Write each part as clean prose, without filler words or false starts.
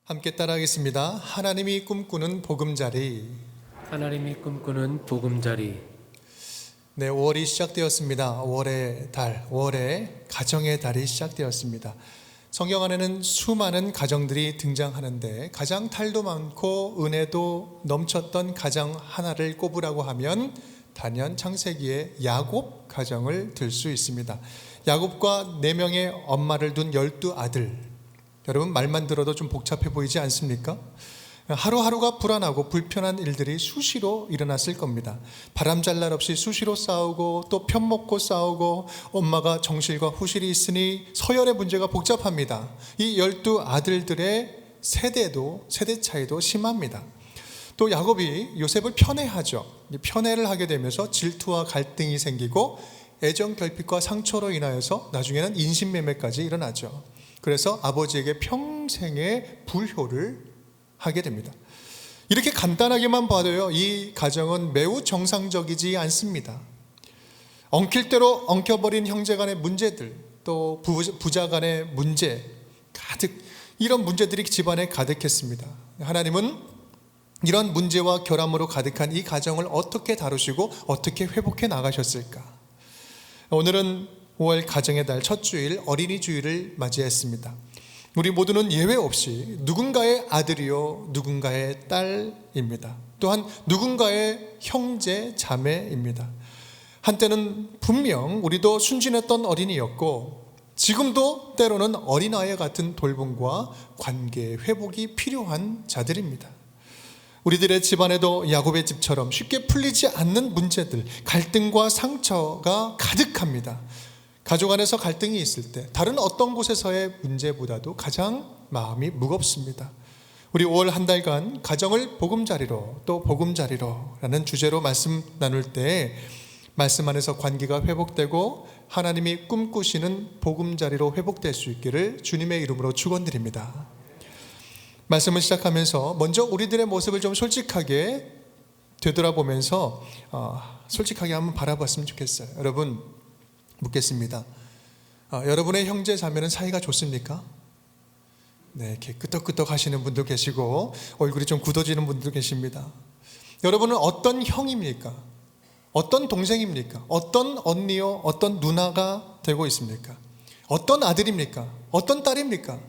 함께 따라하겠습니다. 하나님이 꿈꾸는 보금자리. 하나님이 꿈꾸는 보금자리. 네, 5월이 시작되었습니다. 5월의 달, 5월의 가정의 달이 시작되었습니다. 성경 안에는 수많은 가정들이 등장하는데 가장 탈도 많고 은혜도 넘쳤던 가정 하나를 꼽으라고 하면 단연 창세기의 야곱 가정을 들 수 있습니다. 야곱과 4명의 엄마를 둔 12아들. 여러분, 말만 들어도 좀 복잡해 보이지 않습니까? 하루하루가 불안하고 불편한 일들이 수시로 일어났을 겁니다. 바람잘 날 없이 수시로 싸우고 또 편먹고 싸우고 엄마가 정실과 후실이 있으니 서열의 문제가 복잡합니다. 이 12아들들의 세대 차이도 심합니다. 또 야곱이 요셉을 편애하죠. 편애를 하게 되면서 질투와 갈등이 생기고 애정 결핍과 상처로 인하여서 나중에는 인신매매까지 일어나죠. 그래서 아버지에게 평생의 불효를 하게 됩니다. 이렇게 간단하게만 봐도요, 이 가정은 매우 정상적이지 않습니다. 엉킬 대로 엉켜버린 형제간의 문제들, 또 부자간의 문제 가득, 이런 문제들이 집안에 가득했습니다. 하나님은 이런 문제와 결함으로 가득한 이 가정을 어떻게 다루시고 어떻게 회복해 나가셨을까? 오늘은 5월 가정의 달 첫 주일 어린이 주일을 맞이했습니다. 우리 모두는 예외 없이 누군가의 아들이요 누군가의 딸입니다. 또한 누군가의 형제 자매입니다. 한때는 분명 우리도 순진했던 어린이였고 지금도 때로는 어린아이 같은 돌봄과 관계 회복이 필요한 자들입니다. 우리들의 집안에도 야곱의 집처럼 쉽게 풀리지 않는 문제들, 갈등과 상처가 가득합니다. 가족 안에서 갈등이 있을 때 다른 어떤 곳에서의 문제보다도 가장 마음이 무겁습니다. 우리 5월 한 달간 가정을 보금자리로 또 보금자리로 라는 주제로 말씀 나눌 때 말씀 안에서 관계가 회복되고 하나님이 꿈꾸시는 보금자리로 회복될 수 있기를 주님의 이름으로 축원드립니다. 말씀을 시작하면서 먼저 우리들의 모습을 좀 솔직하게 되돌아보면서 솔직하게 한번 바라봤으면 좋겠어요. 여러분, 묻겠습니다. 여러분의 형제 자매는 사이가 좋습니까? 네, 이렇게 끄덕끄덕 하시는 분도 계시고 얼굴이 좀 굳어지는 분도 계십니다. 여러분은 어떤 형입니까? 어떤 동생입니까? 어떤 언니요? 어떤 누나가 되고 있습니까? 어떤 아들입니까? 어떤 딸입니까?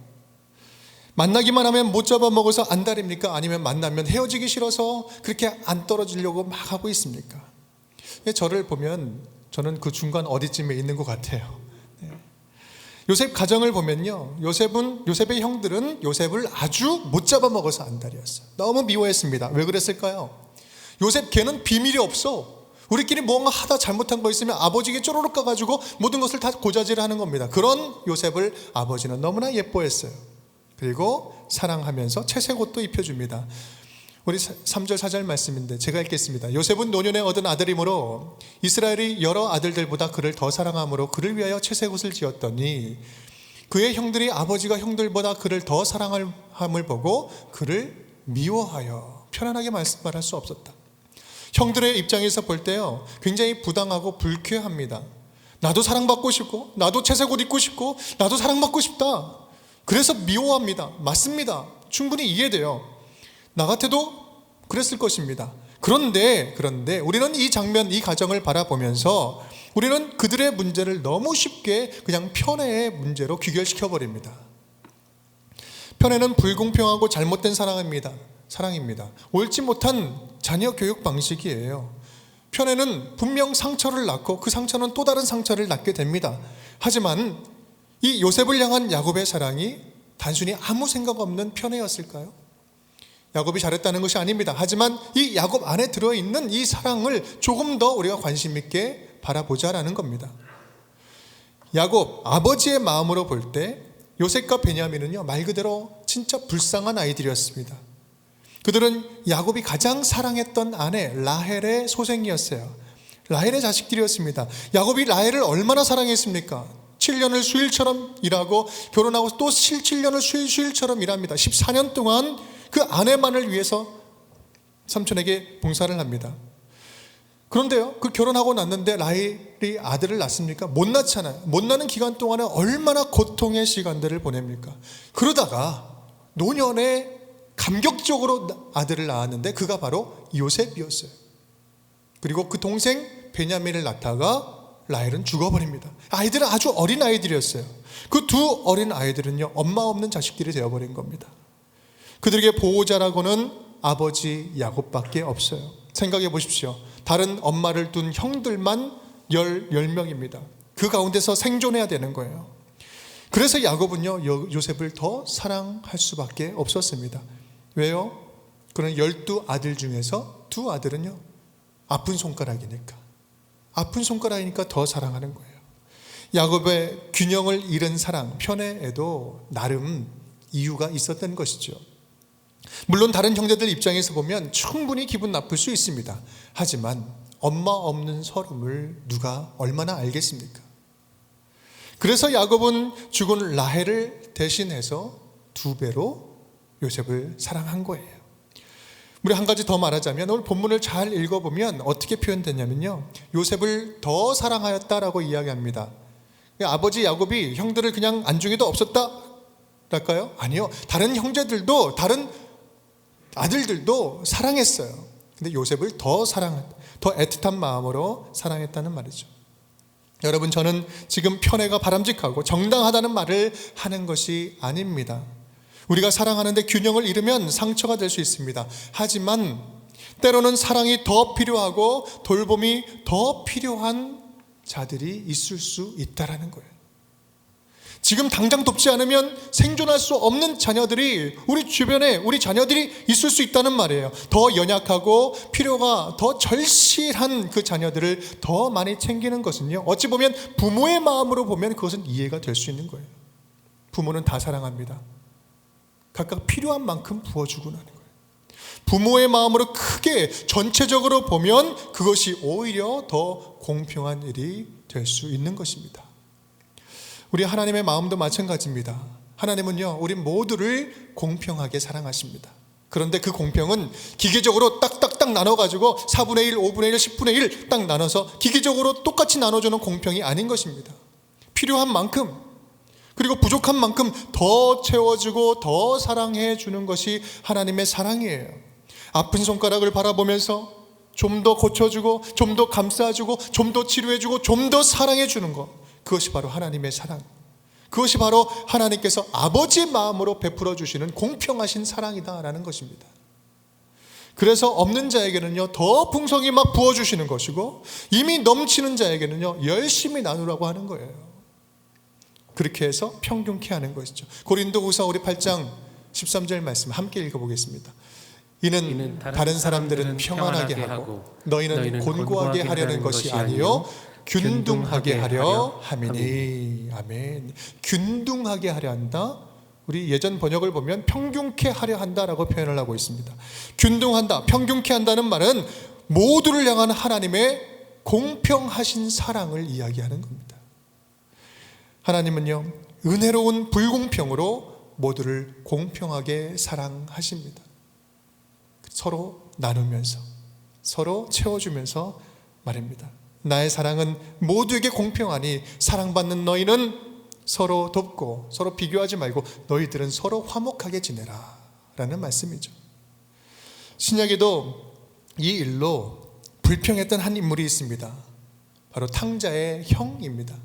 만나기만 하면 못 잡아먹어서 안달입니까? 아니면 만나면 헤어지기 싫어서 그렇게 안 떨어지려고 막 하고 있습니까? 저를 보면 저는 그 중간 어디쯤에 있는 것 같아요. 요셉 가정을 보면요, 요셉의 형들은 요셉을 아주 못 잡아먹어서 안달이었어요. 너무 미워했습니다. 왜 그랬을까요? 요셉 걔는 비밀이 없어. 우리끼리 뭔가 하다 잘못한 거 있으면 아버지에게 쪼르륵 가가지고 모든 것을 다 고자질하는 겁니다. 그런 요셉을 아버지는 너무나 예뻐했어요. 그리고 사랑하면서 채색 옷도 입혀줍니다. 우리 3절 4절 말씀인데 제가 읽겠습니다. 요셉은 노년에 얻은 아들이므로 이스라엘이 여러 아들들보다 그를 더 사랑함으로 그를 위하여 채색 옷을 지었더니 그의 형들이 아버지가 형들보다 그를 더 사랑함을 보고 그를 미워하여 편안하게 말할 수 없었다. 형들의 입장에서 볼 때요, 굉장히 부당하고 불쾌합니다. 나도 사랑받고 싶고 나도 채색 옷 입고 싶고 나도 사랑받고 싶다. 그래서 미워합니다. 맞습니다. 충분히 이해돼요. 나 같아도 그랬을 것입니다. 그런데 우리는 이 장면, 이 가정을 바라보면서 우리는 그들의 문제를 너무 쉽게 그냥 편애의 문제로 귀결시켜버립니다. 편애는 불공평하고 잘못된 사랑입니다. 옳지 못한 자녀 교육 방식이에요. 편애는 분명 상처를 낳고 그 상처는 또 다른 상처를 낳게 됩니다. 하지만 이 요셉을 향한 야곱의 사랑이 단순히 아무 생각 없는 편애였을까요? 야곱이 잘했다는 것이 아닙니다. 하지만 이 야곱 안에 들어있는 이 사랑을 조금 더 우리가 관심 있게 바라보자라는 겁니다. 야곱 아버지의 마음으로 볼 때 요셉과 베냐민은요, 말 그대로 진짜 불쌍한 아이들이었습니다. 그들은 야곱이 가장 사랑했던 아내 라헬의 소생이었어요. 라헬의 자식들이었습니다. 야곱이 라헬을 얼마나 사랑했습니까? 7년을 수일처럼 일하고 결혼하고 또 7년을 수일처럼 일합니다. 14년 동안 그 아내만을 위해서 삼촌에게 봉사를 합니다. 그런데요, 그 결혼하고 났는데 라헬이 아들을 낳습니까? 못 낳잖아요. 못 낳는 기간 동안에 얼마나 고통의 시간들을 보냅니까? 그러다가 노년에 감격적으로 아들을 낳았는데 그가 바로 요셉이었어요. 그리고 그 동생 베냐민을 낳다가 라헬은 죽어버립니다. 아이들은 아주 어린 아이들이었어요. 그 두 어린 아이들은요, 엄마 없는 자식들이 되어버린 겁니다. 그들에게 보호자라고는 아버지 야곱밖에 없어요. 생각해 보십시오. 다른 엄마를 둔 형들만 10명입니다. 그 가운데서 생존해야 되는 거예요. 그래서 야곱은요, 요셉을 더 사랑할 수밖에 없었습니다. 왜요? 그런 12아들 중에서 두 아들은요, 아픈 손가락이니까 더 사랑하는 거예요. 야곱의 균형을 잃은 사랑, 편애에도 나름 이유가 있었던 것이죠. 물론 다른 형제들 입장에서 보면 충분히 기분 나쁠 수 있습니다. 하지만 엄마 없는 서름을 누가 얼마나 알겠습니까? 그래서 야곱은 죽은 라헬을 대신해서 2배로 요셉을 사랑한 거예요. 우리 한 가지 더 말하자면 오늘 본문을 잘 읽어보면 어떻게 표현되냐면요, 요셉을 더 사랑하였다라고 이야기합니다. 아버지 야곱이 형들을 그냥 안중에도 없었다 랄까요? 아니요, 다른 형제들도 다른 아들들도 사랑했어요. 근데 요셉을 더 애틋한 마음으로 사랑했다는 말이죠. 여러분, 저는 지금 편애가 바람직하고 정당하다는 말을 하는 것이 아닙니다. 우리가 사랑하는데 균형을 잃으면 상처가 될 수 있습니다. 하지만 때로는 사랑이 더 필요하고 돌봄이 더 필요한 자들이 있을 수 있다라는 거예요. 지금 당장 돕지 않으면 생존할 수 없는 자녀들이 우리 주변에 우리 자녀들이 있을 수 있다는 말이에요. 더 연약하고 필요가 더 절실한 그 자녀들을 더 많이 챙기는 것은요, 어찌 보면 부모의 마음으로 보면 그것은 이해가 될 수 있는 거예요. 부모는 다 사랑합니다. 각각 필요한 만큼 부어주고 나는 거예요. 부모의 마음으로 크게 전체적으로 보면 그것이 오히려 더 공평한 일이 될 수 있는 것입니다. 우리 하나님의 마음도 마찬가지입니다. 하나님은요, 우리 모두를 공평하게 사랑하십니다. 그런데 그 공평은 기계적으로 딱딱딱 나눠가지고 4분의 1, 5분의 1, 10분의 1 딱 나눠서 기계적으로 똑같이 나눠주는 공평이 아닌 것입니다. 필요한 만큼, 그리고 부족한 만큼 더 채워주고 더 사랑해 주는 것이 하나님의 사랑이에요. 아픈 손가락을 바라보면서 좀 더 고쳐주고 좀 더 감싸주고 좀 더 치료해주고 좀 더 사랑해 주는 것, 그것이 바로 하나님의 사랑, 그것이 바로 하나님께서 아버지의 마음으로 베풀어 주시는 공평하신 사랑이다라는 것입니다. 그래서 없는 자에게는요, 더 풍성히 막 부어주시는 것이고 이미 넘치는 자에게는요, 열심히 나누라고 하는 거예요. 그렇게 해서 평균케 하는 것이죠. 고린도후서 우리 8장 13절 말씀 함께 읽어보겠습니다. 이는 다른 사람들은 평안하게 하고 너희는 곤고하게 하려는 것이 아니요 균등하게 하려 함이니. 아멘. 균등하게 하려 한다. 우리 예전 번역을 보면 평균케 하려 한다라고 표현을 하고 있습니다. 균등한다, 평균케 한다는 말은 모두를 향한 하나님의 공평하신 사랑을 이야기하는 겁니다. 하나님은요, 은혜로운 불공평으로 모두를 공평하게 사랑하십니다. 서로 나누면서, 서로 채워주면서 말입니다. 나의 사랑은 모두에게 공평하니 사랑받는 너희는 서로 돕고 서로 비교하지 말고 너희들은 서로 화목하게 지내라 라는 말씀이죠. 신약에도 이 일로 불평했던 한 인물이 있습니다. 바로 탕자의 형입니다.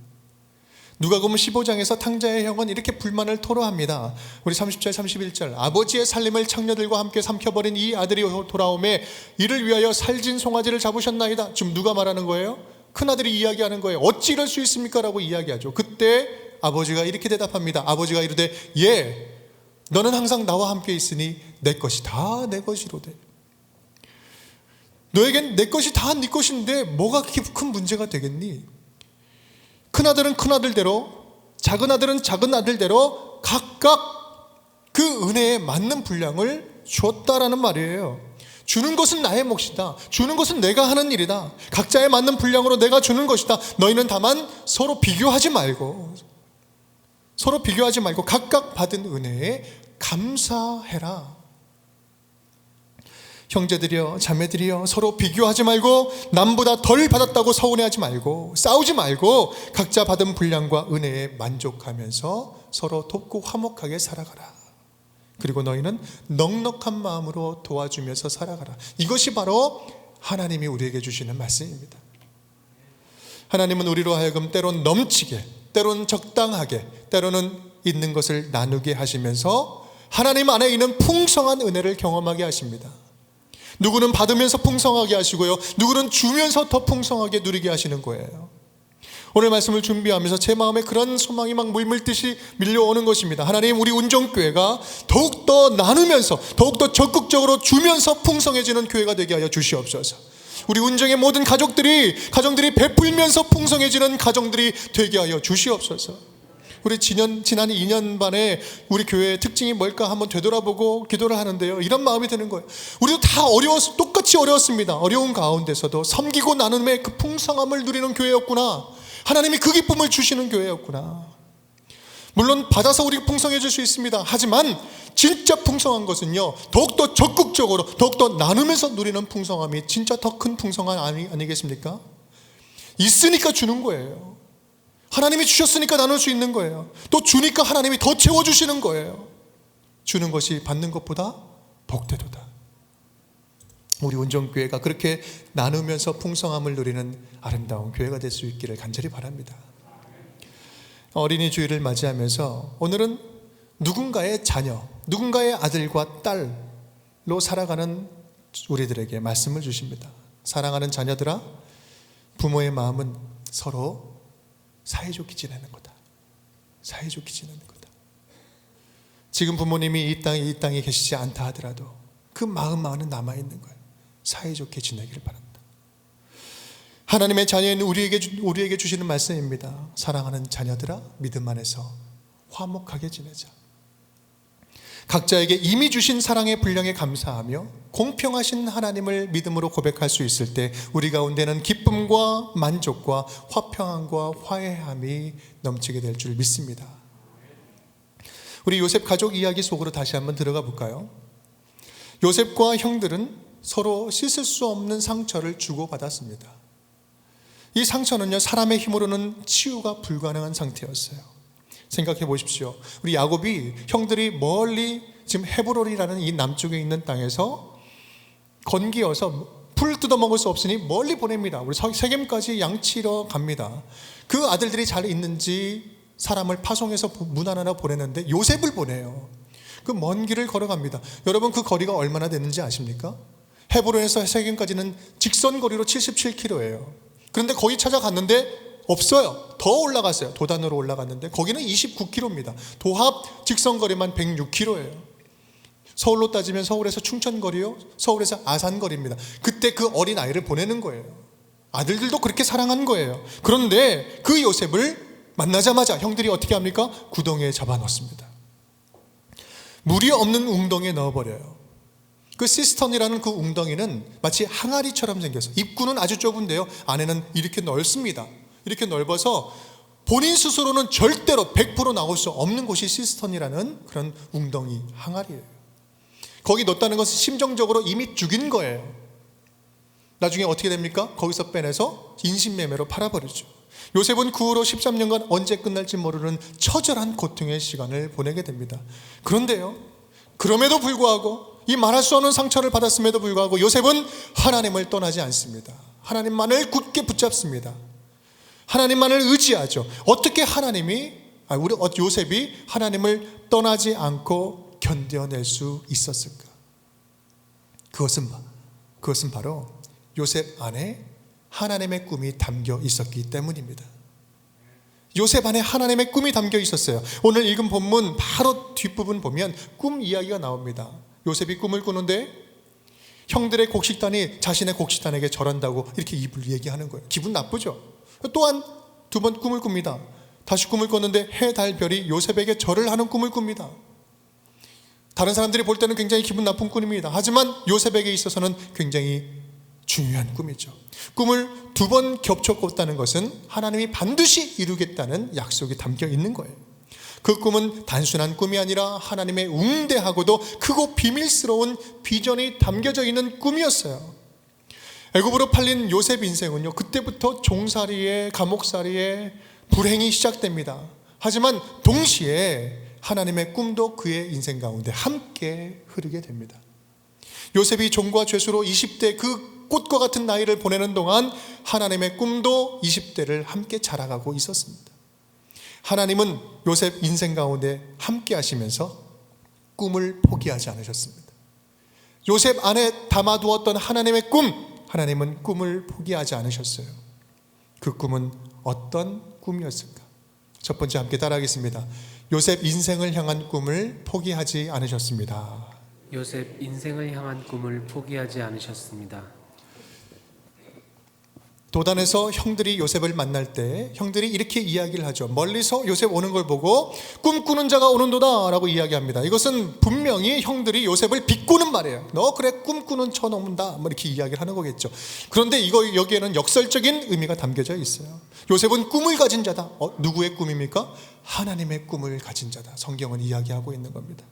누가복음 15장에서 탕자의 형은 이렇게 불만을 토로합니다. 우리 30절 31절, 아버지의 살림을 창녀들과 함께 삼켜버린 이 아들이 돌아오매 이를 위하여 살진 송아지를 잡으셨나이다. 지금 누가 말하는 거예요? 큰아들이 이야기하는 거예요. 어찌 이럴 수 있습니까? 라고 이야기하죠. 그때 아버지가 이렇게 대답합니다. 아버지가 이르되 예, 너는 항상 나와 함께 있으니 내 것이 다 내 것이로되. 너에겐 내 것이 다 네 것인데 뭐가 그렇게 큰 문제가 되겠니? 큰아들은 큰아들대로, 작은 아들은 작은 아들대로 각각 그 은혜에 맞는 분량을 주었다라는 말이에요. 주는 것은 나의 몫이다. 주는 것은 내가 하는 일이다. 각자에 맞는 분량으로 내가 주는 것이다. 너희는 다만 서로 비교하지 말고 각각 받은 은혜에 감사해라. 형제들이여 자매들이여 서로 비교하지 말고 남보다 덜 받았다고 서운해하지 말고 싸우지 말고 각자 받은 분량과 은혜에 만족하면서 서로 돕고 화목하게 살아가라. 그리고 너희는 넉넉한 마음으로 도와주면서 살아가라. 이것이 바로 하나님이 우리에게 주시는 말씀입니다. 하나님은 우리로 하여금 때론 넘치게, 때론 적당하게, 때로는 있는 것을 나누게 하시면서 하나님 안에 있는 풍성한 은혜를 경험하게 하십니다. 누구는 받으면서 풍성하게 하시고요, 누구는 주면서 더 풍성하게 누리게 하시는 거예요. 오늘 말씀을 준비하면서 제 마음에 그런 소망이 막 물밀듯이 밀려오는 것입니다. 하나님, 우리 운정교회가 더욱더 나누면서 더욱더 적극적으로 주면서 풍성해지는 교회가 되게 하여 주시옵소서. 우리 운정의 모든 가정들이 베풀면서 풍성해지는 가정들이 되게 하여 주시옵소서. 우리 지난 2년 반에 우리 교회의 특징이 뭘까 한번 되돌아보고 기도를 하는데요, 이런 마음이 드는 거예요. 우리도 다 똑같이 어려웠습니다. 어려운 가운데서도 섬기고 나눔의 그 풍성함을 누리는 교회였구나. 하나님이 그 기쁨을 주시는 교회였구나. 물론 받아서 우리가 풍성해질 수 있습니다. 하지만 진짜 풍성한 것은요, 더욱더 적극적으로 더욱더 나누면서 누리는 풍성함이 진짜 더 큰 풍성함 아니겠습니까? 있으니까 주는 거예요. 하나님이 주셨으니까 나눌 수 있는 거예요. 또 주니까 하나님이 더 채워주시는 거예요. 주는 것이 받는 것보다 복되도다. 우리 운정교회가 그렇게 나누면서 풍성함을 누리는 아름다운 교회가 될 수 있기를 간절히 바랍니다. 어린이 주일을 맞이하면서 오늘은 누군가의 자녀, 누군가의 아들과 딸로 살아가는 우리들에게 말씀을 주십니다. 사랑하는 자녀들아, 부모의 마음은 서로 사이좋게 지내는 거다. 사이좋게 지내는 거다. 지금 부모님이 이 땅에 계시지 않다 하더라도 그 마음만은 남아있는 거예요. 사이좋게 지내기를 바랍니다. 하나님의 자녀인 우리에게 주시는 말씀입니다. 사랑하는 자녀들아, 믿음 안에서 화목하게 지내자. 각자에게 이미 주신 사랑의 분량에 감사하며 공평하신 하나님을 믿음으로 고백할 수 있을 때 우리 가운데는 기쁨과 만족과 화평함과 화해함이 넘치게 될 줄 믿습니다. 우리 요셉 가족 이야기 속으로 다시 한번 들어가 볼까요? 요셉과 형들은 서로 씻을 수 없는 상처를 주고받았습니다. 이 상처는요, 사람의 힘으로는 치유가 불가능한 상태였어요. 생각해 보십시오. 우리 야곱이 형들이 멀리 지금 헤브론이라는 이 남쪽에 있는 땅에서 건기여서 풀 뜯어먹을 수 없으니 멀리 보냅니다. 우리 세겜까지 양치러 갑니다. 그 아들들이 잘 있는지 사람을 파송해서 문 하나 보내는데 요셉을 보내요. 그 먼 길을 걸어갑니다. 여러분, 그 거리가 얼마나 되는지 아십니까? 헤브론에서 세겜까지는 직선 거리로 77km예요. 그런데 거기 찾아갔는데 없어요. 더 올라갔어요. 도단으로 올라갔는데 거기는 29km입니다. 도합 직선거리만 106km예요. 서울로 따지면 서울에서 충천거리요, 서울에서 아산거리입니다. 그때 그 어린 아이를 보내는 거예요. 아들들도 그렇게 사랑한 거예요. 그런데 그 요셉을 만나자마자 형들이 어떻게 합니까? 구덩이에 잡아넣습니다. 물이 없는 웅덩이에 넣어버려요. 그 시스턴이라는 그 웅덩이는 마치 항아리처럼 생겨서 입구는 아주 좁은데요, 안에는 이렇게 넓습니다. 이렇게 넓어서 본인 스스로는 절대로 100% 나올 수 없는 곳이 시스턴이라는 그런 웅덩이, 항아리예요. 거기 넣었다는 것은 심정적으로 이미 죽인 거예요. 나중에 어떻게 됩니까? 거기서 빼내서 인신매매로 팔아버리죠. 요셉은 그 후로 13년간 언제 끝날지 모르는 처절한 고통의 시간을 보내게 됩니다. 그런데요, 그럼에도 불구하고 이 말할 수 없는 상처를 받았음에도 불구하고 요셉은 하나님을 떠나지 않습니다. 하나님만을 굳게 붙잡습니다. 하나님만을 의지하죠. 어떻게 요셉이 하나님을 떠나지 않고 견뎌낼 수 있었을까? 그것은 바로 요셉 안에 하나님의 꿈이 담겨 있었기 때문입니다. 요셉 안에 하나님의 꿈이 담겨 있었어요. 오늘 읽은 본문 바로 뒷부분 보면 꿈 이야기가 나옵니다. 요셉이 꿈을 꾸는데 형들의 곡식단이 자신의 곡식단에게 절한다고 이렇게 입을 얘기하는 거예요. 기분 나쁘죠? 또한 2번 꿈을 꿉니다. 다시 꿈을 꿨는데 해, 달, 별이 요셉에게 절을 하는 꿈을 꿉니다. 다른 사람들이 볼 때는 굉장히 기분 나쁜 꿈입니다. 하지만 요셉에게 있어서는 굉장히 중요한 꿈이죠. 꿈을 2번 겹쳐 꿨다는 것은 하나님이 반드시 이루겠다는 약속이 담겨 있는 거예요. 그 꿈은 단순한 꿈이 아니라 하나님의 웅대하고도 크고 비밀스러운 비전이 담겨져 있는 꿈이었어요. 애굽으로 팔린 요셉 인생은요, 그때부터 종살이에, 감옥살이에 불행이 시작됩니다. 하지만 동시에 하나님의 꿈도 그의 인생 가운데 함께 흐르게 됩니다. 요셉이 종과 죄수로 20대 그 꽃과 같은 나이를 보내는 동안 하나님의 꿈도 20대를 함께 자라가고 있었습니다. 하나님은 요셉 인생 가운데 함께 하시면서 꿈을 포기하지 않으셨습니다. 요셉 안에 담아두었던 하나님의 꿈, 하나님은 꿈을 포기하지 않으셨어요. 그 꿈은 어떤 꿈이었을까? 첫 번째 함께 따라하겠습니다. 요셉 인생을 향한 꿈을 포기하지 않으셨습니다. 요셉 인생을 향한 꿈을 포기하지 않으셨습니다. 도단에서 형들이 요셉을 만날 때 형들이 이렇게 이야기를 하죠. 멀리서 요셉 오는 걸 보고 꿈꾸는 자가 오는도다 라고 이야기합니다. 이것은 분명히 형들이 요셉을 비꼬는 말이에요. 너 그래 꿈꾸는 처놈다 뭐 이렇게 이야기를 하는 거겠죠. 그런데 여기에는 역설적인 의미가 담겨져 있어요. 요셉은 꿈을 가진 자다. 누구의 꿈입니까? 하나님의 꿈을 가진 자다. 성경은 이야기하고 있는 겁니다.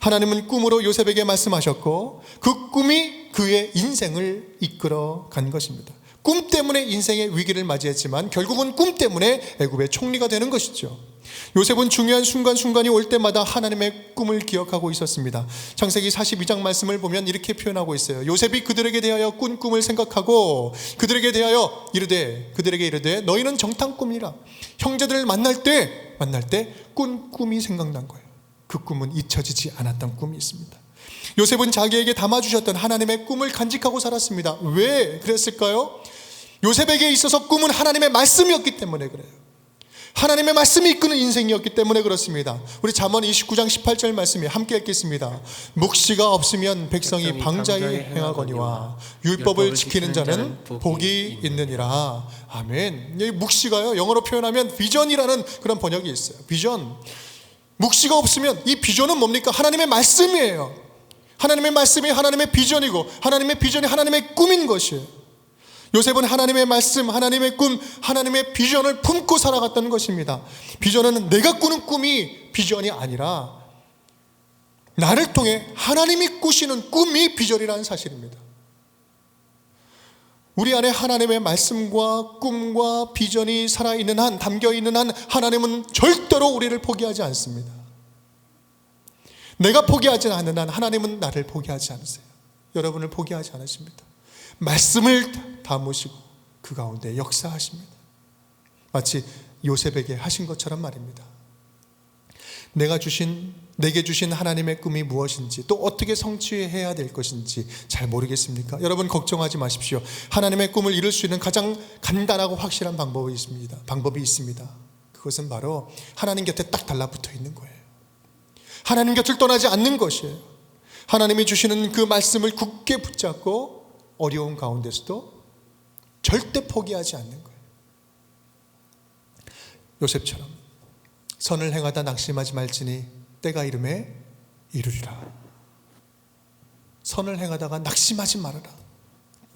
하나님은 꿈으로 요셉에게 말씀하셨고 그 꿈이 그의 인생을 이끌어 간 것입니다. 꿈 때문에 인생의 위기를 맞이했지만 결국은 꿈 때문에 애굽의 총리가 되는 것이죠. 요셉은 중요한 순간순간이 올 때마다 하나님의 꿈을 기억하고 있었습니다. 창세기 42장 말씀을 보면 이렇게 표현하고 있어요. 요셉이 그들에게 대하여 꾼 꿈을 생각하고 그들에게 이르되 너희는 정탐 꿈이라. 형제들을 만날 때 꾼 꿈이 생각난 거예요. 그 꿈은 잊혀지지 않았던 꿈이 있습니다. 요셉은 자기에게 담아주셨던 하나님의 꿈을 간직하고 살았습니다. 왜 그랬을까요? 요셉에게 있어서 꿈은 하나님의 말씀이었기 때문에 그래요. 하나님의 말씀이 이끄는 인생이었기 때문에 그렇습니다. 우리 잠언 29장 18절 말씀에 함께 읽겠습니다. 묵시가 없으면 백성이 방자히 행하거니와 율법을 지키는 자는 복이 있느니라. 아멘. 여기 묵시가요, 영어로 표현하면 비전이라는 그런 번역이 있어요. 비전. 묵시가 없으면 이 비전은 뭡니까? 하나님의 말씀이에요. 하나님의 말씀이 하나님의 비전이고 하나님의 비전이 하나님의 꿈인 것이에요. 요셉은 하나님의 말씀, 하나님의 꿈, 하나님의 비전을 품고 살아갔던 것입니다. 비전은 내가 꾸는 꿈이 비전이 아니라 나를 통해 하나님이 꾸시는 꿈이 비전이라는 사실입니다. 우리 안에 하나님의 말씀과 꿈과 비전이 살아있는 한, 담겨있는 한 하나님은 절대로 우리를 포기하지 않습니다. 내가 포기하지 않는 한 하나님은 나를 포기하지 않으세요. 여러분을 포기하지 않으십니다. 말씀을 담으시고 그 가운데 역사하십니다. 마치 요셉에게 하신 것처럼 말입니다. 내게 주신 하나님의 꿈이 무엇인지 또 어떻게 성취해야 될 것인지 잘 모르겠습니까? 여러분 걱정하지 마십시오. 하나님의 꿈을 이룰 수 있는 가장 간단하고 확실한 방법이 있습니다. 그것은 바로 하나님 곁에 딱 달라붙어 있는 거예요. 하나님 곁을 떠나지 않는 것이에요. 하나님이 주시는 그 말씀을 굳게 붙잡고 어려운 가운데서도 절대 포기하지 않는 거예요. 요셉처럼 선을 행하다 낙심하지 말지니 때가 이름에 이루리라. 선을 행하다가 낙심하지 말아라.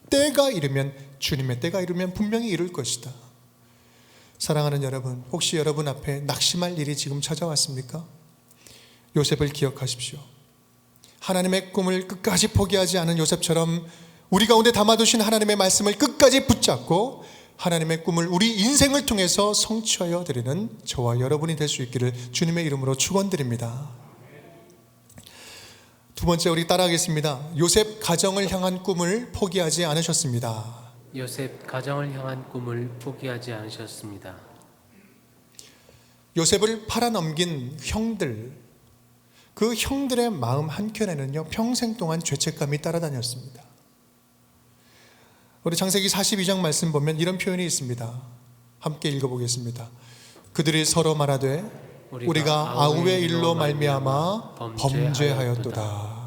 때가 이르면, 주님의 때가 이르면 분명히 이룰 것이다. 사랑하는 여러분, 혹시 여러분 앞에 낙심할 일이 지금 찾아왔습니까? 요셉을 기억하십시오. 하나님의 꿈을 끝까지 포기하지 않은 요셉처럼 우리 가운데 담아두신 하나님의 말씀을 끝까지 붙잡고 하나님의 꿈을 우리 인생을 통해서 성취하여 드리는 저와 여러분이 될 수 있기를 주님의 이름으로 축원드립니다. 두 번째, 우리 따라하겠습니다. 요셉 가정을 향한 꿈을 포기하지 않으셨습니다. 요셉 가정을 향한 꿈을 포기하지 않으셨습니다. 요셉을 팔아넘긴 형들, 그 형들의 마음 한켠에는요 평생 동안 죄책감이 따라다녔습니다. 우리 창세기 42장 말씀 보면 이런 표현이 있습니다. 함께 읽어보겠습니다. 그들이 서로 말하되 우리가 아우의 일로 말미암아 범죄하였도다.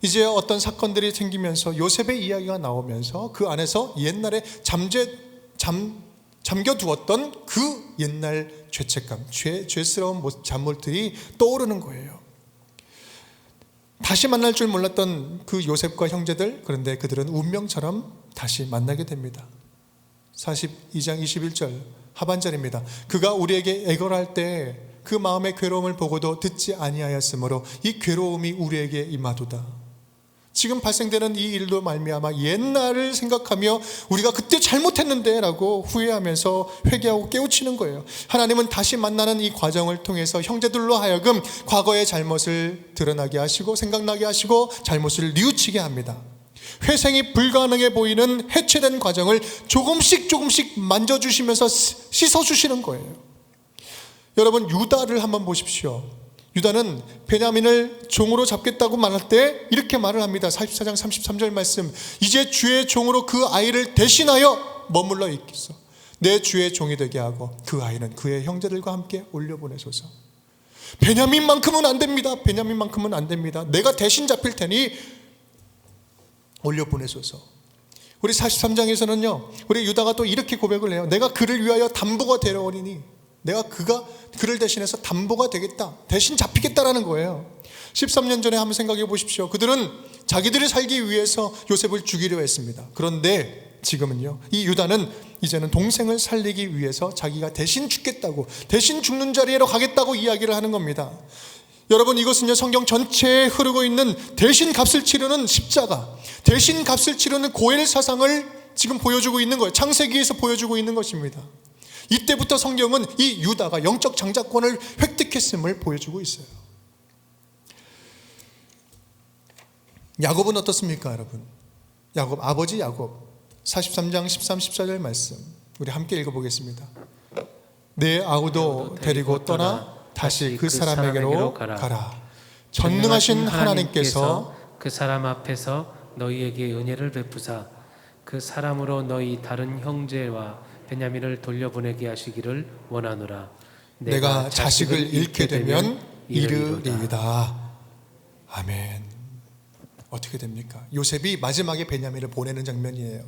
이제 어떤 사건들이 생기면서 요셉의 이야기가 나오면서 그 안에서 옛날에 잠겨두었던 그 옛날 죄책감, 죄스러운 잔물들이 떠오르는 거예요. 다시 만날 줄 몰랐던 그 요셉과 형제들, 그런데 그들은 운명처럼 다시 만나게 됩니다. 42장 21절 하반절입니다. 그가 우리에게 애걸할 때 그 마음의 괴로움을 보고도 듣지 아니하였으므로 이 괴로움이 우리에게 임하도다. 지금 발생되는 이 일로 말미암아 옛날을 생각하며 우리가 그때 잘못했는데 라고 후회하면서 회개하고 깨우치는 거예요. 하나님은 다시 만나는 이 과정을 통해서 형제들로 하여금 과거의 잘못을 드러나게 하시고 생각나게 하시고 잘못을 뉘우치게 합니다. 회생이 불가능해 보이는 해체된 과정을 조금씩 만져주시면서 씻어주시는 거예요. 여러분, 유다를 한번 보십시오. 유다는 베냐민을 종으로 잡겠다고 말할 때 이렇게 말을 합니다. 44장 33절 말씀. 이제 주의 종으로 그 아이를 대신하여 머물러 있겠소. 내 주의 종이 되게 하고 그 아이는 그의 형제들과 함께 올려보내소서. 베냐민만큼은 안 됩니다. 베냐민만큼은 안 됩니다. 내가 대신 잡힐 테니 올려보내소서. 우리 43장에서는요, 우리 유다가 또 이렇게 고백을 해요. 내가 그를 위하여 담보가 되려오리니 내가 그를 대신해서 담보가 되겠다. 대신 잡히겠다라는 거예요. 13년 전에 한번 생각해 보십시오. 그들은 자기들이 살기 위해서 요셉을 죽이려 했습니다. 그런데 지금은요, 이 유다는 이제는 동생을 살리기 위해서 자기가 대신 죽겠다고, 대신 죽는 자리로 가겠다고 이야기를 하는 겁니다. 여러분, 이것은요, 성경 전체에 흐르고 있는 대신 값을 치르는 십자가, 대신 값을 치르는 고엘 사상을 지금 보여주고 있는 거예요. 창세기에서 보여주고 있는 것입니다. 이때부터 성경은 이 유다가 영적 장자권을 획득했음을 보여주고 있어요. 야곱은 어떻습니까, 여러분? 아버지 야곱 43장 13, 14절 말씀 우리 함께 읽어보겠습니다. 내 아우도 데리고 떠나 다시 그 사람에게로 가라. 전능하신 하나님께서 그 사람 앞에서 너희에게 은혜를 베푸사 그 사람으로 너희 다른 형제와 베냐민을 돌려보내게 하시기를 원하노라. 내가 자식을 잃게 되면 이르리이다. 아멘. 어떻게 됩니까? 요셉이 마지막에 베냐민을 보내는 장면이에요.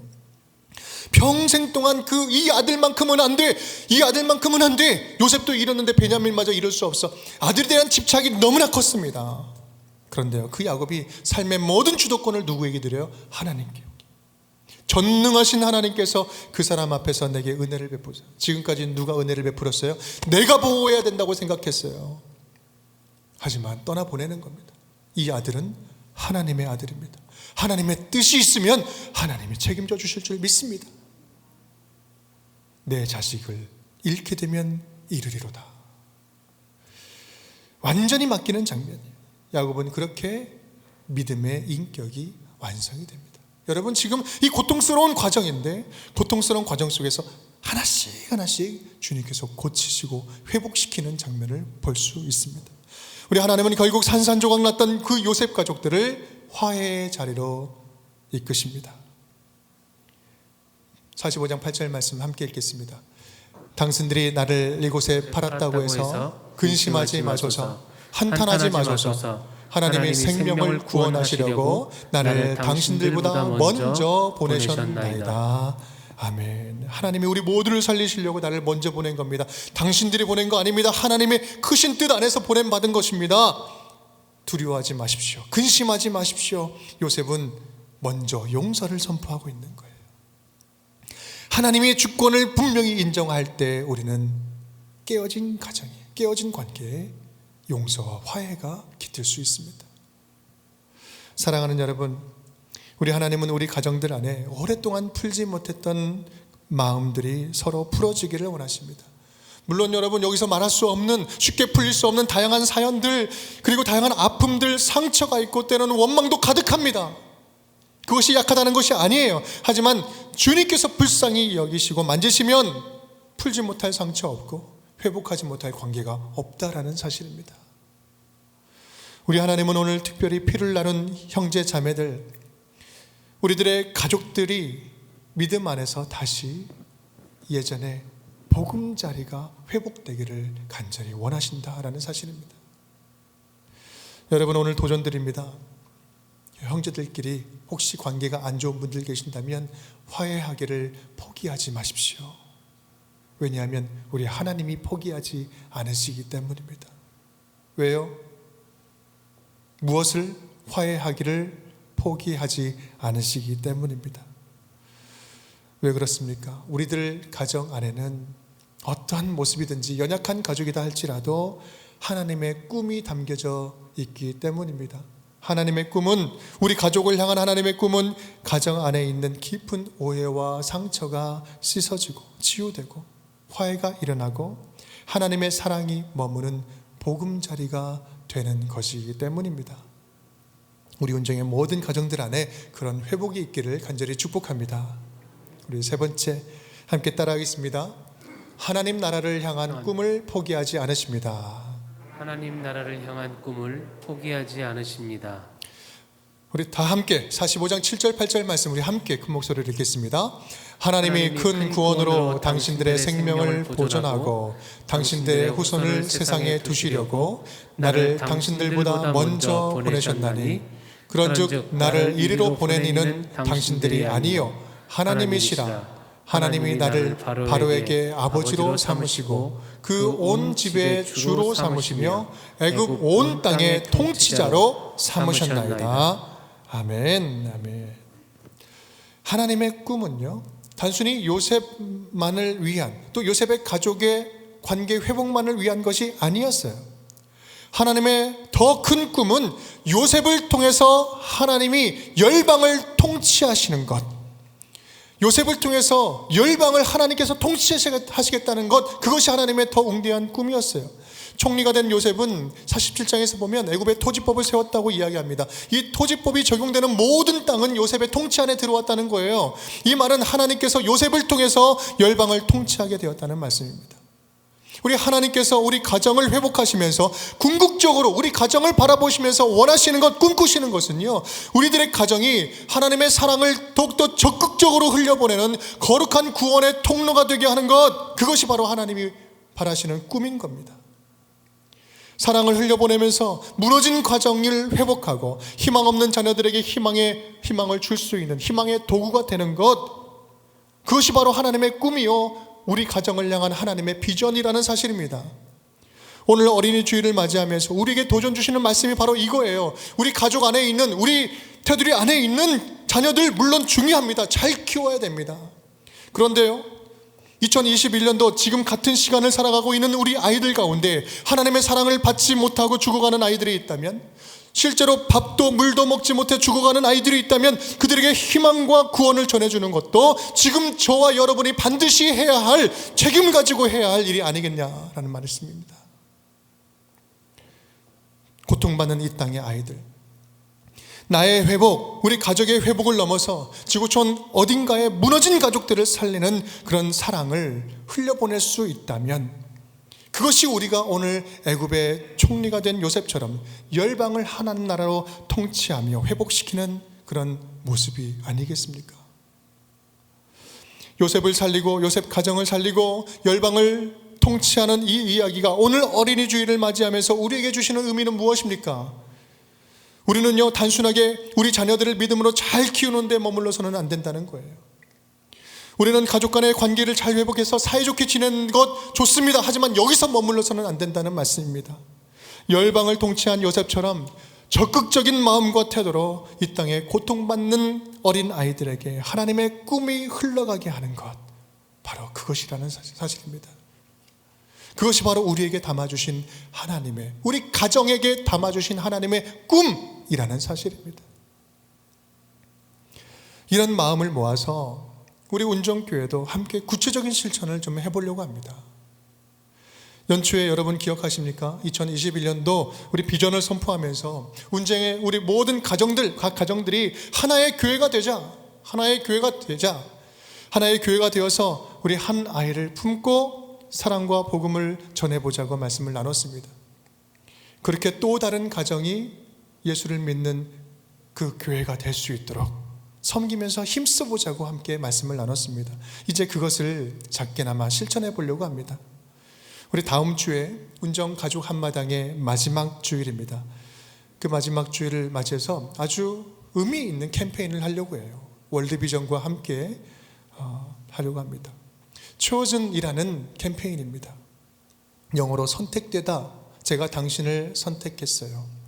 평생 동안 이 아들만큼은 안 돼, 이 아들만큼은 안 돼. 요셉도 잃었는데 베냐민마저 잃을 수 없어. 아들에 대한 집착이 너무나 컸습니다. 그런데요, 그 야곱이 삶의 모든 주도권을 누구에게 드려요? 하나님께. 전능하신 하나님께서 그 사람 앞에서 내게 은혜를 베푸세요. 지금까지 누가 은혜를 베풀었어요? 내가 보호해야 된다고 생각했어요. 하지만 떠나보내는 겁니다. 이 아들은 하나님의 아들입니다. 하나님의 뜻이 있으면 하나님이 책임져 주실 줄 믿습니다. 내 자식을 잃게 되면 이르리로다. 완전히 맡기는 장면이에요. 야곱은 그렇게 믿음의 인격이 완성이 됩니다. 여러분, 지금 이 고통스러운 과정인데, 고통스러운 과정 속에서 하나씩 주님께서 고치시고 회복시키는 장면을 볼 수 있습니다. 우리 하나님은 결국 산산조각 났던 그 요셉 가족들을 화해의 자리로 이끄십니다. 45장 8절 말씀 함께 읽겠습니다. 당신들이 나를 이곳에 팔았다고 해서 근심하지 마소서, 한탄하지 마소서. 하나님이 생명을 구원하시려고 나를 당신들보다 먼저 보내셨나이다. 아멘. 하나님이 우리 모두를 살리시려고 나를 먼저 보낸 겁니다. 당신들이 보낸 거 아닙니다. 하나님의 크신 뜻 안에서 보냄받은 것입니다. 두려워하지 마십시오. 근심하지 마십시오. 요셉은 먼저 용서를 선포하고 있는 거예요. 하나님의 주권을 분명히 인정할 때 우리는 깨어진 가정에, 깨어진 관계에 용서와 화해가 깃들 수 있습니다. 사랑하는 여러분, 우리 하나님은 우리 가정들 안에 오랫동안 풀지 못했던 마음들이 서로 풀어지기를 원하십니다. 물론 여러분, 여기서 말할 수 없는, 쉽게 풀릴 수 없는 다양한 사연들, 그리고 다양한 아픔들, 상처가 있고 때로는 원망도 가득합니다. 그것이 약하다는 것이 아니에요. 하지만 주님께서 불쌍히 여기시고 만지시면 풀지 못할 상처 없고 회복하지 못할 관계가 없다라는 사실입니다. 우리 하나님은 오늘 특별히 피를 나눈 형제 자매들, 우리들의 가족들이 믿음 안에서 다시 예전에 보금자리가 회복되기를 간절히 원하신다라는 사실입니다. 여러분, 오늘 도전드립니다. 형제들끼리 혹시 관계가 안 좋은 분들 계신다면 화해하기를 포기하지 마십시오. 왜냐하면 우리 하나님이 포기하지 않으시기 때문입니다. 왜요? 무엇을 화해하기를 포기하지 않으시기 때문입니다. 왜 그렇습니까? 우리들 가정 안에는 어떠한 모습이든지 연약한 가족이다 할지라도 하나님의 꿈이 담겨져 있기 때문입니다. 하나님의 꿈은, 우리 가족을 향한 하나님의 꿈은 가정 안에 있는 깊은 오해와 상처가 씻어지고 치유되고 화해가 일어나고 하나님의 사랑이 머무는 보금자리가 되는 것이기 때문입니다. 우리 운정의 모든 가정들 안에 그런 회복이 있기를 간절히 축복합니다. 우리 세 번째 함께 따라하겠습니다. 하나님 나라를 향한 꿈을 포기하지 않으십니다. 하나님 나라를 향한 꿈을 포기하지 않으십니다. 우리 다 함께 45장 7절 8절 말씀 우리 함께 큰 목소리를 읽겠습니다. 하나님이 큰 구원으로 당신들의 생명을 보존하고 당신들의 후손을 세상에 두시려고 나를 당신들보다 먼저 보내셨나니 그런즉 나를 이리로 보낸 이는 당신들이 아니요 하나님이시라. 하나님이 나를 바로에게 아버지로 삼으시고 그 온 집의 주로 삼으시며 애굽 온 땅의 통치자로 삼으셨나이다. 아멘. 아멘. 하나님의 꿈은요, 단순히 요셉만을 위한, 또 요셉의 가족의 관계 회복만을 위한 것이 아니었어요. 하나님의 더 큰 꿈은 요셉을 통해서 하나님이 열방을 통치하시는 것, 요셉을 통해서 열방을 하나님께서 통치하시겠다는 것, 그것이 하나님의 더 웅대한 꿈이었어요. 총리가 된 요셉은 47장에서 보면 애굽의 토지법을 세웠다고 이야기합니다. 이 토지법이 적용되는 모든 땅은 요셉의 통치 안에 들어왔다는 거예요. 이 말은 하나님께서 요셉을 통해서 열방을 통치하게 되었다는 말씀입니다. 우리 하나님께서 우리 가정을 회복하시면서 궁극적으로 우리 가정을 바라보시면서 원하시는 것, 꿈꾸시는 것은요, 우리들의 가정이 하나님의 사랑을 더욱더 적극적으로 흘려보내는 거룩한 구원의 통로가 되게 하는 것, 그것이 바로 하나님이 바라시는 꿈인 겁니다. 사랑을 흘려보내면서 무너진 가정을 회복하고 희망 없는 자녀들에게 희망을 줄 수 있는 희망의 도구가 되는 것, 그것이 바로 하나님의 꿈이요 우리 가정을 향한 하나님의 비전이라는 사실입니다. 오늘 어린이 주일을 맞이하면서 우리에게 도전 주시는 말씀이 바로 이거예요. 우리 가족 안에 있는, 우리 테두리 안에 있는 자녀들 물론 중요합니다. 잘 키워야 됩니다. 그런데요, 2021년도 지금 같은 시간을 살아가고 있는 우리 아이들 가운데 하나님의 사랑을 받지 못하고 죽어가는 아이들이 있다면, 실제로 밥도 물도 먹지 못해 죽어가는 아이들이 있다면 그들에게 희망과 구원을 전해주는 것도 지금 저와 여러분이 반드시 해야 할, 책임 가지고 해야 할 일이 아니겠냐라는 말씀입니다. 고통받는 이 땅의 아이들, 나의 회복, 우리 가족의 회복을 넘어서 지구촌 어딘가에 무너진 가족들을 살리는 그런 사랑을 흘려보낼 수 있다면, 그것이 우리가 오늘 애굽의 총리가 된 요셉처럼 열방을 하나님 나라로 통치하며 회복시키는 그런 모습이 아니겠습니까? 요셉을 살리고 요셉 가정을 살리고 열방을 통치하는 이 이야기가 오늘 어린이 주일을 맞이하면서 우리에게 주시는 의미는 무엇입니까? 우리는요, 단순하게 우리 자녀들을 믿음으로 잘 키우는 데 머물러서는 안 된다는 거예요. 우리는 가족 간의 관계를 잘 회복해서 사이좋게 지내는 것 좋습니다. 하지만 여기서 머물러서는 안 된다는 말씀입니다. 열방을 통치한 요셉처럼 적극적인 마음과 태도로 이 땅에 고통받는 어린 아이들에게 하나님의 꿈이 흘러가게 하는 것, 바로 그것이라는 사실입니다. 그것이 바로 우리에게 담아주신 하나님의, 우리 가정에게 담아주신 하나님의 꿈이라는 사실입니다. 이런 마음을 모아서 우리 운정교회도 함께 구체적인 실천을 좀 해보려고 합니다. 연초에 여러분 기억하십니까? 2021년도 우리 비전을 선포하면서 운정의 우리 모든 가정들, 각 가정들이 하나의 교회가 되자, 하나의 교회가 되자, 하나의 교회가 되어서 우리 한 아이를 품고 사랑과 복음을 전해보자고 말씀을 나눴습니다. 그렇게 또 다른 가정이 예수를 믿는 그 교회가 될 수 있도록 섬기면서 힘써보자고 함께 말씀을 나눴습니다. 이제 그것을 작게나마 실천해 보려고 합니다. 우리 다음 주에 운정 가족 한마당의 마지막 주일입니다. 그 마지막 주일을 맞이해서 아주 의미 있는 캠페인을 하려고 해요. 월드비전과 함께 하려고 합니다. Chosen이라는 캠페인입니다. 영어로 선택되다, 제가 당신을 선택했어요.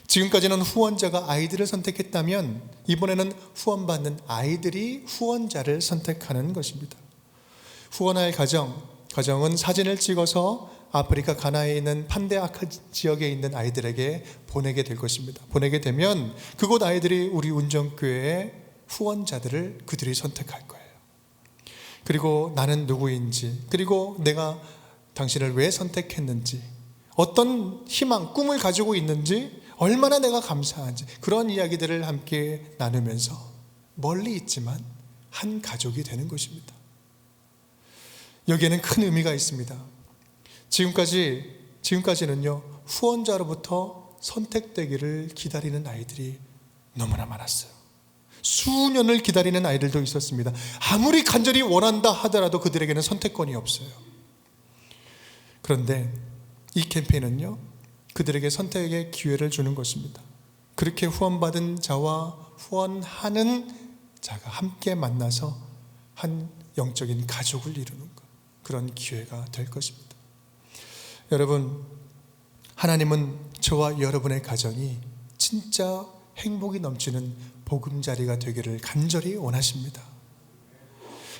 지금까지는 후원자가 아이들을 선택했다면 이번에는 후원받는 아이들이 후원자를 선택하는 것입니다. 후원할 가정은 사진을 찍어서 아프리카 가나에 있는 판데아카 지역에 있는 아이들에게 보내게 될 것입니다. 보내게 되면 그곳 아이들이 우리 운정교회의 후원자들을 그들이 선택할 거예요. 그리고 나는 누구인지, 그리고 내가 당신을 왜 선택했는지, 어떤 희망, 꿈을 가지고 있는지, 얼마나 내가 감사한지, 그런 이야기들을 함께 나누면서 멀리 있지만 한 가족이 되는 것입니다. 여기에는 큰 의미가 있습니다. 지금까지는요, 후원자로부터 선택되기를 기다리는 아이들이 너무나 많았어요. 수년을 기다리는 아이들도 있었습니다. 아무리 간절히 원한다 하더라도 그들에게는 선택권이 없어요. 그런데 이 캠페인은요, 그들에게 선택의 기회를 주는 것입니다. 그렇게 후원받은 자와 후원하는 자가 함께 만나서 한 영적인 가족을 이루는 것, 그런 기회가 될 것입니다. 여러분, 하나님은 저와 여러분의 가정이 진짜 행복이 넘치는 보금자리가 되기를 간절히 원하십니다.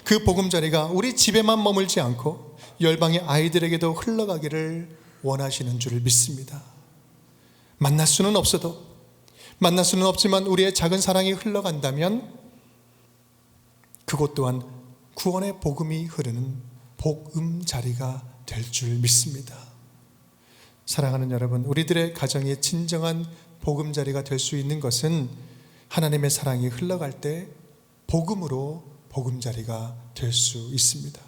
그 보금자리가 우리 집에만 머물지 않고 열방의 아이들에게도 흘러가기를 원하시는 줄을 믿습니다. 만날 수는 없지만 우리의 작은 사랑이 흘러간다면 그곳 또한 구원의 복음이 흐르는 복음자리가 될 줄 믿습니다. 사랑하는 여러분, 우리들의 가정이 진정한 복음자리가 될 수 있는 것은 하나님의 사랑이 흘러갈 때 복음으로 복음자리가 될 수 있습니다.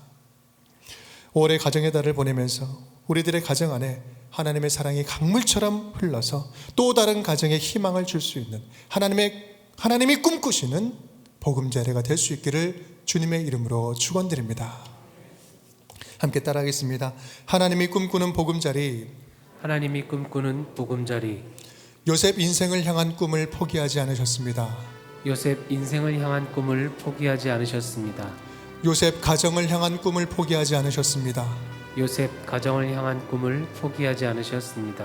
5월의 가정의 달을 보내면서 우리들의 가정 안에 하나님의 사랑이 강물처럼 흘러서 또 다른 가정에 희망을 줄 수 있는 하나님이 꿈꾸시는 복음자리가 될 수 있기를 주님의 이름으로 축원드립니다. 함께 따라하겠습니다. 하나님이 꿈꾸는 복음자리. 하나님이 꿈꾸는 보금자리. 요셉 인생을 향한 꿈을 포기하지 않으셨습니다. 요셉 인생을 향한 꿈을 포기하지 않으셨습니다. 요셉 가정을 향한 꿈을 포기하지 않으셨습니다. 요셉 가정을 향한 꿈을 포기하지 않으셨습니다.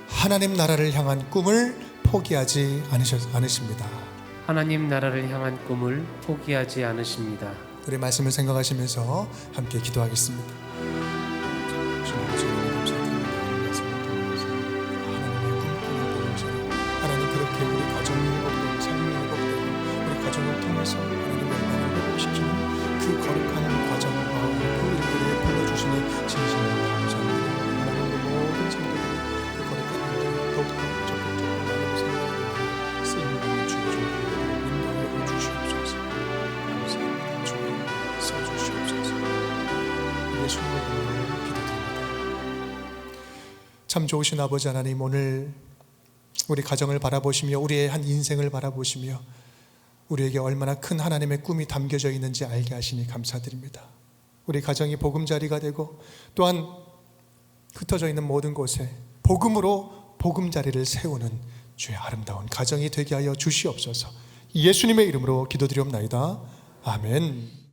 하나님 나라를 향한 꿈을 포기하지 않으십니다. 하나님 나라를 향한 꿈을 포기하지 않으십니다. 우리 말씀을 생각하시면서 함께 기도하겠습니다. 하나님, 그렇게 우리 가정이 회복되고 삶이 회복되고 우리 가정을 통해서 하나님 영광을 회복시키는 그 거룩한 과정과 그 일들에 불러주시니 진심으로 감사합니다. 하나님의 모든 성도들이 그 거룩한 일들을 더욱더 적극적으로 나누고 생각하고 쓰임을 주시옵소서. 인도하여 주시옵소서. 감사합니다. 주여 써주시옵소서. 예수님의 이름으로 기도드립니다. 참 좋으신 아버지 하나님, 오늘 우리 가정을 바라보시며 우리의 한 인생을 바라보시며 우리에게 얼마나 큰 하나님의 꿈이 담겨져 있는지 알게 하시니 감사드립니다. 우리 가정이 보금자리가 되고 또한 흩어져 있는 모든 곳에 복음으로 보금자리를 세우는 주의 아름다운 가정이 되게 하여 주시옵소서. 예수님의 이름으로 기도드리옵나이다. 아멘.